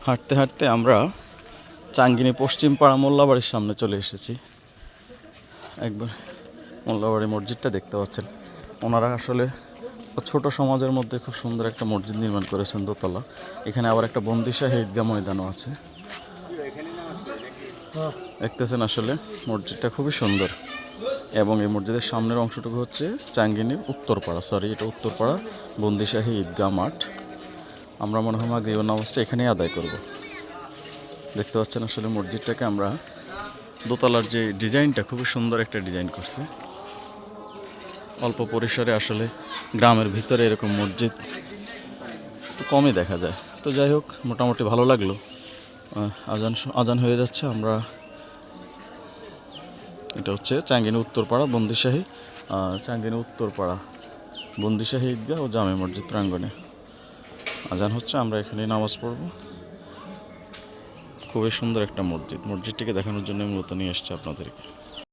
হাঁটতে হাঁটতে আমরা চাঙ্গিনী পশ্চিম পাড়া মোল্লাবাড়ির সামনে চলে এসেছি। একবার মোল্লাবাড়ি মসজিদটা দেখতে পাচ্ছেন। ওনারা আসলে ছোট সমাজের মধ্যে খুব সুন্দর একটা মসজিদ নির্মাণ করেছেন দোতলা। এখানে আবার একটা বন্দিশাহী ঈদগাহ ময়দানও আছে। দেখতেছেন আসলে মসজিদটা খুবই সুন্দর এবং এই মসজিদের সামনের অংশটুকু হচ্ছে চাঙ্গিনীর উত্তরপাড়া, এটা উত্তরপাড়া বন্দিশাহী ঈদগাহ মাঠ। আমরা মনে হয় মাগরিব নামাজটা এখানেই আদায় করব। দেখতে পাচ্ছেন আসলে মসজিদটাকে আমরা দোতলার যে ডিজাইনটা খুবই সুন্দর একটা ডিজাইন করছে। অল্প পরিসরে আসলে গ্রামের ভিতরে এরকম মসজিদ একটু কমই দেখা যায়। তো যাই হোক, মোটামুটি ভালো লাগলো। আজান হয়ে যাচ্ছে। আমরা এটা হচ্ছে চাঙ্গিনী উত্তরপাড়া বন্দিশাহী ঈদগাহ ও জামে মসজিদ প্রাঙ্গণে আজান হচ্ছে। আমরা এখানে নামাজ পড়ব। খুবই সুন্দর একটা মসজিদটিকে দেখানোর জন্য মূলত নিয়ে এসেছি আপনাদেরকে।